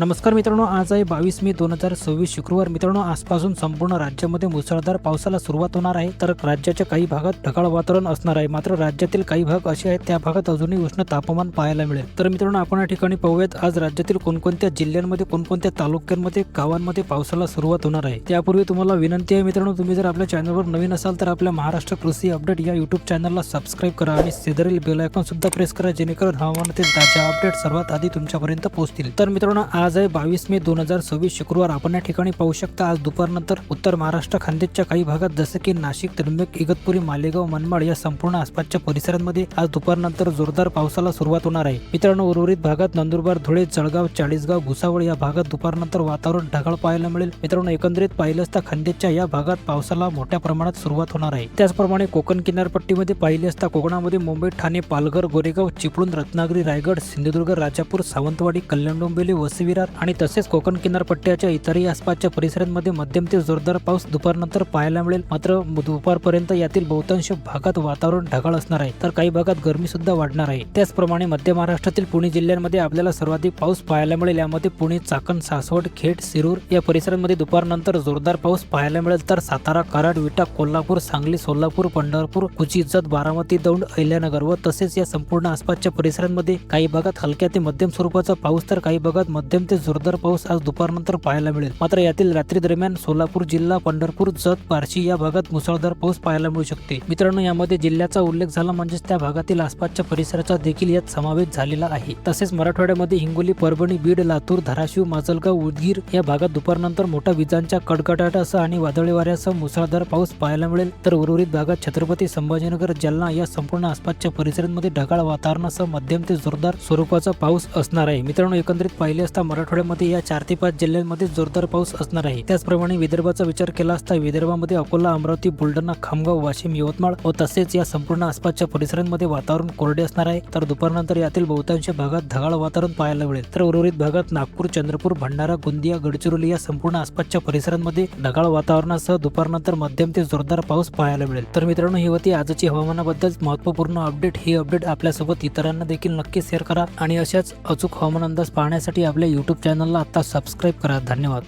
नमस्कार मित्रांनो, आज आहे 22 मे 2026 शुक्रवार। मित्रांनो, आजपासून संपूर्ण राज्यामध्ये मुसळधार पावसाला सुरुवात होणार आहे। तर राज्याच्या काही भागात ढगाळ वातावरण असणार आहे, मात्र राज्यातील काही भाग असे आहेत त्या भागात अजूनही उष्ण तापमान पाहायला मिळेल। तर मित्रांनो, आपण या ठिकाणी पाहूयात आज राज्यातील कोणकोणत्या जिल्ह्यांमध्ये कोणकोणत्या तालुक्यांमध्ये गावांमध्ये पावसाला सुरुवात होणार आहे। त्यापूर्वी तुम्हाला विनंती आहे मित्रांनो, तुम्ही जर आपल्या चॅनलवर नवीन असाल तर आपल्या महाराष्ट्र कृषी अपडेट या YouTube चॅनलला सबस्क्राइब करा आणि शेजारील बेल आयकॉन सुद्धा प्रेस करा, जेणेकरून हवामानातील ताज्या अपडेट सर्वात आधी तुमच्यापर्यंत पोहोचतील। तर मित्रांनो, आज आहे 22 मे 2026 शुक्रवार। आपण या ठिकाणी पाहू शकता आज दुपारनंतर उत्तर महाराष्ट्र खानदेशच्या काही भागात जसे की नाशिक, त्र्यंबक, इगतपुरी, मालेगाव, मनमाड या संपूर्ण आसपासच्या परिसरांमध्ये आज दुपारनंतर जोरदार पावसाला सुरुवात होणार आहे। मित्रांनो, उर्वरित भागात नंदुरबार, धुळे, जळगाव, चाळीसगाव, भुसावळ या भागात दुपारनंतर वातावरण ढगाळ पाहायला मिळेल। मित्रांनो, एकंदरीत पाहिलं असता खानदेशच्या या भागात पावसाला मोठ्या प्रमाणात सुरुवात होणार आहे। त्याचप्रमाणे कोकण किनारपट्टीमध्ये पाहिले असता कोकणामध्ये मुंबई, ठाणे, पालघर, गोरेगाव, चिपळूण, रत्नागिरी, रायगड, सिंधुदुर्ग, राजापूर, सावंतवाडी, कल्याण डोंबिवली, वसई विरार आणि तसेच कोकण किनारपट्ट्याच्या इतरही आसपासच्या परिसरांमध्ये मध्यम ते जोरदार पाऊस दुपारनंतर पाहायला मिळेल। मात्र दुपारपर्यंत यातील बहुतांश भागात वातावरण ढगाळ असणार आहे, तर काही भागात गरमी सुद्धा वाढणार आहे। त्याचप्रमाणे मध्य महाराष्ट्रातील पुणे जिल्ह्यांमध्ये आपल्याला सर्वाधिक पाऊस पाहायला मिळेल। यामध्ये पुणे, चाकण, सासवड, खेड, शिरूर या परिसरांमध्ये दुपारनंतर जोरदार पाऊस पाहायला मिळेल। तर सातारा, कराड, विटा, कोल्हापूर, सांगली, सोलापूर, पंढरपूर, कुची, जत, बारामती, दौंड, अहिल्यानगर व तसेच या संपूर्ण आसपासच्या परिसरांमध्ये काही भागात हलक्या ते मध्यम स्वरूपाचा पाऊस तर काही भागात मध्यम ते जोरदार पाऊस आज दुपारनंतर पाहायला मिळेल। मात्र यातील रात्री दरम्यान सोलापूर जिल्हा, पंढरपूर, जत, बार्शी या भागात मुसळधार पाऊस पाहायला मिळू शकते। मित्रांनो, यामध्ये जिल्ह्याचा उल्लेख झाला म्हणजेच त्या भागातील आसपासच्या परिसराचा देखील यात समावेश झालेला आहे। तसेच मराठवाड्यामध्ये हिंगोली, परभणी, बीड, लातूर, धाराशिव, माजलगाव, उदगीर या भागात दुपारनंतर मोठ्या विजांच्या कडकडाटासह आणि वादळी वाऱ्यासह मुसळधार पाऊस पाहायला मिळेल। तर उर्वरित भागात छत्रपती संभाजीनगर, जालना या संपूर्ण आसपासच्या परिसरांमध्ये ढगाळ वातावरणासह मध्यम ते जोरदार स्वरूपाचा पाऊस असणार आहे। मित्रांनो, एकंदरीत पाहिले असता मराठवाड्यामध्ये या 4 ते 5 जिल्ह्यांमध्ये जोरदार पाऊस असणार आहे। त्याचप्रमाणे विदर्भाचा विचार केला असता विदर्भामध्ये अकोला, अमरावती, बुलढाणा, खामगाव, वाशिम, यवतमाळ व तसेच या संपूर्ण आसपासच्या परिसरांमध्ये वातावरण कोरडे असणार आहे। तर दुपारनंतर यातील बहुतांश भागात ढगाळ वातावरण पाहायला मिळेल। तर उर्वरित भागात नागपूर, चंद्रपूर, भंडारा, गोंदिया, गडचिरोली या संपूर्ण आसपासच्या परिसरांमध्ये ढगाळ वातावरणासह दुपारनंतर मध्यम ते जोरदार पाऊस पाहायला मिळेल। तर मित्रांनो, ही होती आजची हवामानाबद्दल महत्त्वपूर्ण अपडेट। ही अपडेट आपल्यासोबत इतरांना देखील नक्की शेअर करा आणि अशाच अचूक हवामान अंदाज पाहण्यासाठी आपल्या YouTube चॅनलला आता सबस्क्राइब करा। धन्यवाद।